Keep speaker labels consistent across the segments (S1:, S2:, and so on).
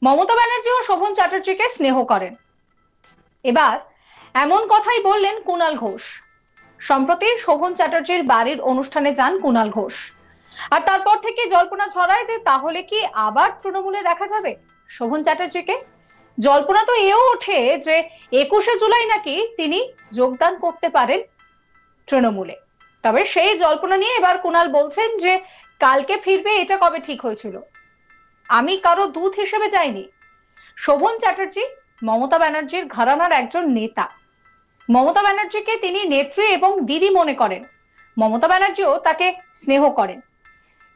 S1: মমতা ব্যানার্জি ও শোভন চ্যাটার্জিকে স্নেহ করেন। এবার এমন কথাই বললেন কুণাল ঘোষ। সম্প্রতি শোভন চ্যাটার্জির বাড়ির অনুষ্ঠানে যান কুণাল ঘোষ, আর তারপর থেকে জল্পনা ছড়ায় যে তাহলে কি আবার তৃণমূলে দেখা যাবে শোভন চ্যাটার্জিকে। জল্পনা তো এও ওঠে যে 21শে জুলাই নাকি তিনি যোগদান করতে পারেন তৃণমূলে। তবে সেই জল্পনা নিয়ে এবার কুণাল বলছেন যে কালকে ফিরবে এটা কবে ঠিক হয়েছিল, আমি কারো দূত হিসেবে যাইনি। শোভন চ্যাটার্জি মমতা ব্যানার্জির ঘরানার একজন নেতা। মমতা ব্যানার্জিকে তিনি নেত্রী এবং দিদি মনে করেন। মমতা ব্যানার্জিও তাকে স্নেহ করেন,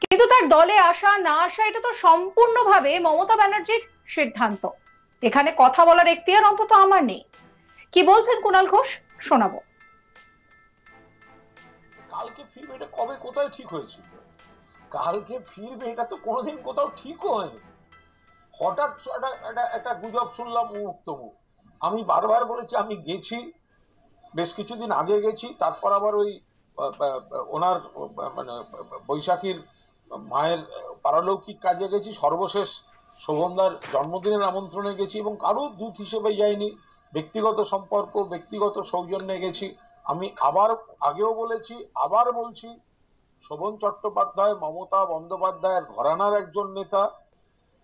S1: কিন্তু তার দলে আসা না আসা এটা তো সম্পূর্ণভাবে মমতা ব্যানার্জির সিদ্ধান্ত। এখানে কথা বলার এখতিয়ার অন্তত আমার নেই। কি বলছেন কুণাল ঘোষ, শোনাবো।
S2: কালকে ফিরবে এটা কবে কোথায় ঠিক হয়েছিল? কালকে ফিরবে এটা তো কোনোদিন কোথাও ঠিকও হয়নি। হঠাৎ একটা গুজব শুনলাম মুখ তমুক। আমি বারবার বলেছি আমি গেছি, বেশ কিছুদিন আগে গেছি, তারপর আবার ওই ওনার মানে বৈশাখীর মায়ের পারলৌকিক কাজে গেছি, সর্বশেষ শোভনদার জন্মদিনের আমন্ত্রণে গেছি এবং কারো দূত হিসেবে যাইনি। ব্যক্তিগত সম্পর্ক, ব্যক্তিগত সৌজন্যে গেছি। আমি আবার আগেও বলেছি, আবার বলছি, শোভন চট্টোপাধ্যায় মমতা বন্দ্যোপাধ্যায়ের ঘরানার একজন নেতা।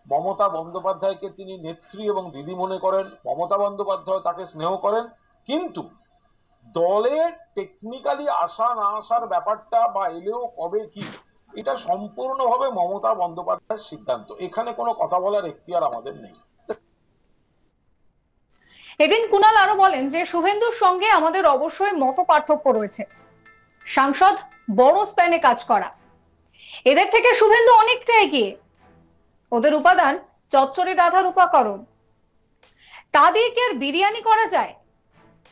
S2: মমতা বন্দ্যোপাধ্যায়কে তিনি নেত্রী এবং দিদি মনে করেন, মমতা বন্দ্যোপাধ্যায় তাকে স্নেহ করেন। কিন্তু দলে টেকনিক্যালি আসা না আসার ব্যাপারটা বা এলেও কবে কি, এটা সম্পূর্ণভাবে মমতা বন্দ্যোপাধ্যায়ের সিদ্ধান্ত। এখানে কোনো কথা বলার এখতিয়ার আমাদের নেই।
S1: এদিন কুণাল আরো বলেন যে শুভেন্দুর সঙ্গে আমাদের অবশ্যই মত পার্থক্য রয়েছে। সাংসদ বড় স্প্যানে কাজ করা, এদের থেকে শুভেন্দু অনেকটা এগিয়ে। ওদের উপাদান চচ্চড়ি রাধার উপাকরণ, তা দিয়ে কি আর বিরিয়ানি করা যায়?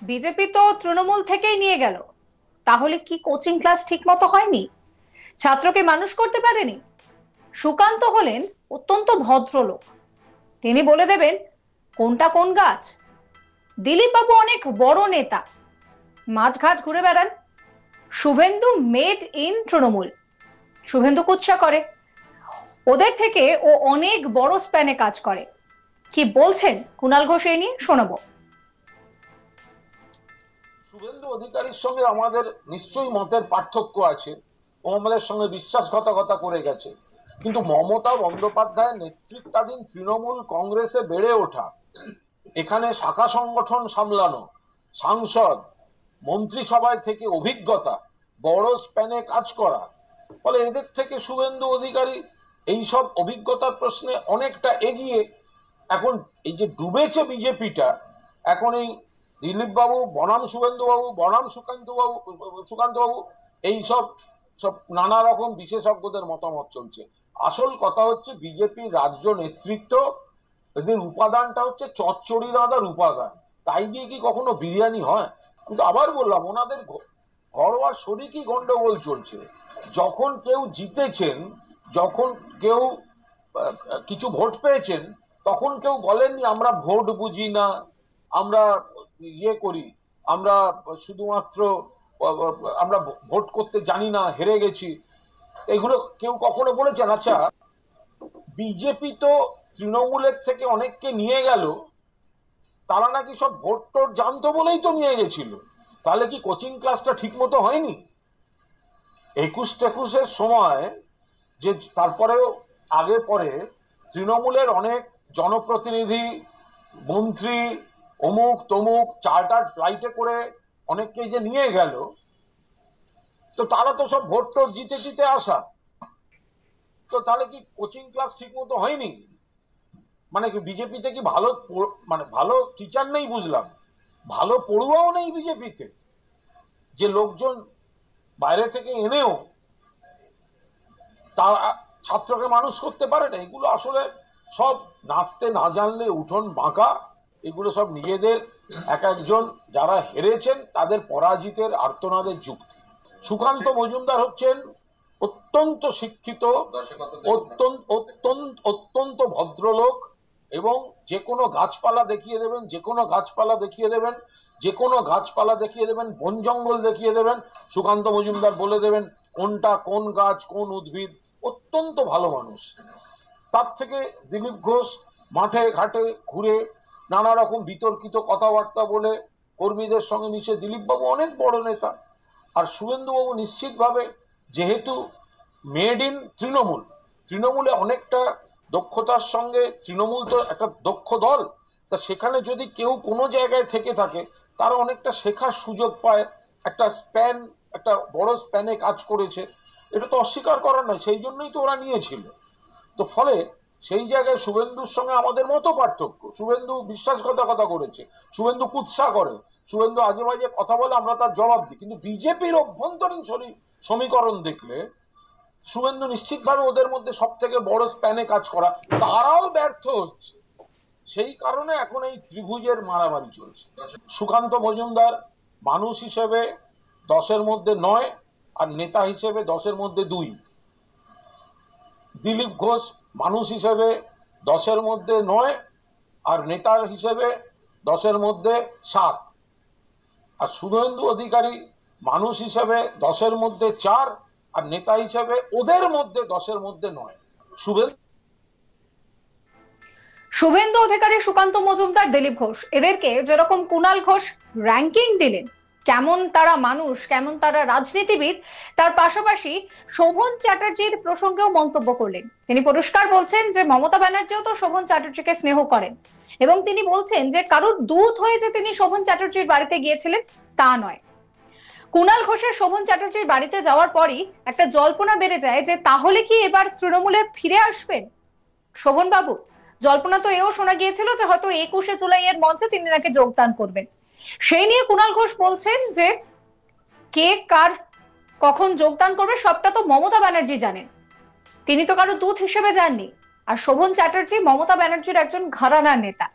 S1: বিজেপি তো তৃণমূল থেকেই নিয়ে গেল, তাহলে কি কোচিং ক্লাস ঠিক মতো হয়নি? ছাত্রকে মানুষ করতে পারেনি? সুকান্ত হলেন অত্যন্ত ভদ্রলোক, তিনি বলে দেবেন কোনটা কোন গাছ। দিলীপ বাবু অনেক বড় নেতা, মাঝঘাট ঘুরে বেড়ান। শুভেন্দু মেড ইন তৃণমূল, শুভেন্দু কুৎসা করে, ওদের থেকে ও অনেক বড় স্প্যানে কাজ করে। কি বলছেন কুণাল ঘোষ এই নিয়ে, শোনাবো।
S2: শুভেন্দু অধিকারীর সঙ্গে আমাদের নিশ্চয়ই মতের পার্থক্য আছে, ও আমাদের সঙ্গে বিশ্বাসঘাতকতা করে গেছে। কিন্তু মমতা বন্দ্যোপাধ্যায়ের নেতৃত্বাধীন তৃণমূল কংগ্রেসে বেড়ে ওঠা, এখানে শাখা সংগঠন সামলানো, সাংসদ মন্ত্রিসভায় থেকে অভিজ্ঞতা, বড় স্প্যানে কাজ করা, ফলে এদের থেকে শুভেন্দু অধিকারী এইসব অভিজ্ঞতার প্রশ্নে অনেকটা এগিয়ে। এখন এই যে ডুবেছে বিজেপিটা, এখন এই দিলীপ বাবু বনাম শুভেন্দু বাবু বনাম সুকান্ত বাবু এইসব সব নানা রকম বিশেষজ্ঞদের মতামত চলছে। আসল কথা হচ্ছে বিজেপির রাজ্য নেতৃত্ব, এদের উপাদানটা হচ্ছে চচ্চড়ি রাঁধার উপাদান। তাই দিয়ে কি কখনো বিরিয়ানি হয়? কিন্তু আবার বললাম, ওনাদের ঘরোয়া শরিকি গন্ডগোল চলছে। যখন কেউ জিতেছেন, যখন কেউ কিছু ভোট পেয়েছেন, তখন কেউ বলেননি আমরা ভোট বুঝি না, আমরা ইয়ে করি, আমরা শুধুমাত্র আমরা ভোট করতে জানি না, হেরে গেছি। এগুলো কেউ কখনো বলেছেন? আচ্ছা, বিজেপি তো তৃণমূলের থেকে অনেককে নিয়ে গেল, তারা নাকি সব ভোট টোট জানতো বলেই তো নিয়ে গেছিল। তাহলে কি কোচিং ক্লাসটা ঠিক মতো হয়নি? 21-21-এর সময় যে তারপরেও আগে পরে তৃণমূলের অনেক জনপ্রতিনিধি, মন্ত্রী, অমুক তমুক চার্টার্ড ফ্লাইটে করে অনেককে যে নিয়ে গেল, তো তারা তো সব ভোট টোট জিতে জিতে আসা। তো তাহলে কি কোচিং ক্লাস ঠিক মতো হয়নি? মানে কি বিজেপিতে কি ভালো মানে ভালো টিচার নেই? বুঝলাম, ভালো পড়ুয়াও নেই বিজেপিতে, যে লোকজন বাইরে থেকে এনেও তারা ছাত্রকে মানুষ করতে পারে না। এগুলো আসলে সব নাচতে না জানলে উঠোন বাঁকা, এগুলো সব নিজেদের এক একজন যারা হেরেছেন তাদের পরাজিতের আর্তনাদের যুক্তি। সুকান্ত মজুমদার হচ্ছেন অত্যন্ত শিক্ষিত, অত্যন্ত ভদ্রলোক, এবং যে কোনো গাছপালা দেখিয়ে দেবেন, যে কোনো গাছপালা দেখিয়ে দেবেন, যে কোনো গাছপালা দেখিয়ে দেবেন, বন জঙ্গল দেখিয়ে দেবেন, সুকান্ত মজুমদার বলে দেবেন কোনটা কোন গাছ কোন উদ্ভিদ। অত্যন্ত ভালো মানুষ। তার থেকে দিলীপ ঘোষ মাঠে ঘাটে ঘুরে নানা রকম বিতর্কিত কথাবার্তা বলে কর্মীদের সঙ্গে মিশে দিলীপবাবু অনেক বড় নেতা। আর শুভেন্দুবাবু নিশ্চিতভাবে যেহেতু মেড ইন তৃণমূল, তৃণমূলে অনেকটা দক্ষতার সঙ্গে, তৃণমূল তো একটা দক্ষ দল, তা সেখানে যদি কেউ কোনো জায়গায় থেকে থাকে তারা অনেকটা শেখার সুযোগ পায়। একটা স্প্যান, একটা বড় স্প্যানে কাজ করেছে, এটা তো অস্বীকার করার নয়, সেই জন্যই তো ওরা নিয়েছিল। তো ফলে সেই জায়গায় শুভেন্দুর সঙ্গে আমাদের মতো পার্থক্য। শুভেন্দু বিশ্বাসঘাতকতা করেছে, শুভেন্দু কুৎসা করে, শুভেন্দু আজে বাজে কথা বলে, আমরা তার জবাব দিই। কিন্তু বিজেপির অভ্যন্তরীণ সমীকরণ দেখলে শুভেন্দু নিশ্চিতভাবে ওদের মধ্যে সব থেকে বড় স্প্যানে কাজ করা, তারাও ব্যর্থ হচ্ছে। সেই কারণে এখন এই ত্রিভুজের মারামারি চলছে। সুকান্ত মজুমদার মানুষ হিসেবে 10-এর মধ্যে 9 আর নেতা হিসেবে 10-এর মধ্যে 2। দিলীপ ঘোষ মানুষ হিসেবে 10-এর মধ্যে 9 আর নেতার হিসেবে 10-এর মধ্যে 7। আর শুভেন্দু অধিকারী মানুষ হিসেবে 10-এর মধ্যে 4 আর নেতা হিসেবে ওদের মধ্যে 10-এর মধ্যে 9।
S1: শুভেন্দু অধিকারী, সুকান্ত মজুমদার, দিলীপ ঘোষ, এদেরকে যেরকম কুণাল ঘোষ র্যাঙ্কিং দিলেন, কেমন তারা মানুষ, কেমন তারা রাজনীতিবিদ, তার পাশাপাশি শোভন চ্যাটার্জির প্রসঙ্গেও মন্তব্য করলেন। তিনি পরিষ্কার বলছেন যে মমতা ব্যানার্জিও তো শোভন চ্যাটার্জিকে স্নেহ করেন, এবং তিনি বলছেন যে কারোর দূত হয়ে যে তিনি শোভন চ্যাটার্জির বাড়িতে গিয়েছিলেন তা নয়। কুণাল ঘোষের শোভন চ্যাটার্জির বাড়িতে যাওয়ার পরই একটা জল্পনা বেড়ে যায় যে তাহলে কি এবার তৃণমূলে ফিরে আসবেন শোভন বাবু। জল্পনা তো এও শোনা গিয়েছিল যে হয়তো 21শে জুলাইয়ের মঞ্চে তিনি নাকি যোগদান করবেন। সেই নিয়ে কুণাল ঘোষ বলছেন যে কে কার কখন যোগদান করবে সবটা তো মমতা ব্যানার্জি জানেন, তিনি তো কারো দূত হিসেবে যাননি। আর শোভন চ্যাটার্জি মমতা ব্যানার্জির একজন ঘরানার নেতা।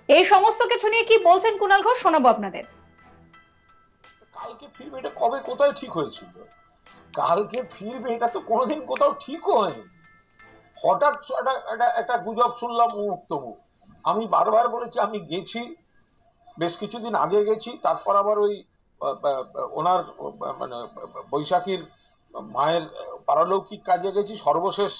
S1: এই সমস্ত কিছু নিয়ে কি বলছেন কুণাল ঘোষ শোনাবো আপনাদের।
S2: কালকে ফিরবে এটা কবে কোথায় ঠিক হয়েছিল? কালকে ফিরবে এটা তো কোনোদিন কোথাও ঠিক হয়নি। হঠাৎ একটা গুজব শুনলাম মুখ তমুক। আমি বারবার বলেছি আমি গেছি, বেশ কিছুদিন আগে গেছি, তারপর আবার ওই ওনার মানে বৈশাখীর মায়ের পারলৌকিক কাজে গেছি, সর্বশেষ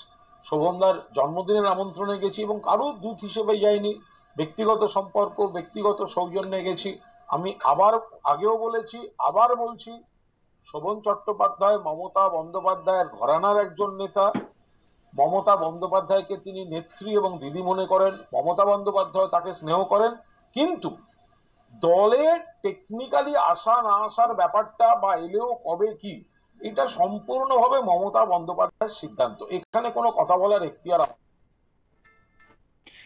S2: শোভনদার জন্মদিনের আমন্ত্রণে গেছি, এবং কারো দূত হিসেবে যাইনি। ব্যক্তিগত সম্পর্ক, ব্যক্তিগত সৌজন্যে গেছি। আমি আবার আগেও বলেছি, আবার বলছি, শোভন চট্টোপাধ্যায় মমতা বন্দ্যোপাধ্যায়ের ঘরানার একজন নেতা। মমতা বন্দ্যোপাধ্যায়কে তিনি নেত্রী এবং দিদি মনে করেন, মমতা বন্দ্যোপাধ্যায় তাকে স্নেহ করেন। কিন্তু দলে টেকনিক্যালি আসা না আসার ব্যাপারটা বা এলেও কবে কি, এটা সম্পূর্ণভাবে মমতা বন্দ্যোপাধ্যায়ের সিদ্ধান্ত, এখানে কোনো কথা বলার এখতিয়ার।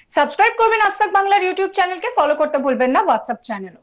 S1: সাবস্ক্রাইব করবেন আজ তাক বাংলার ইউটিউব চ্যানেলকে, ফলো করতে ভুলবেন না হোয়াটসঅ্যাপ চ্যানেলও।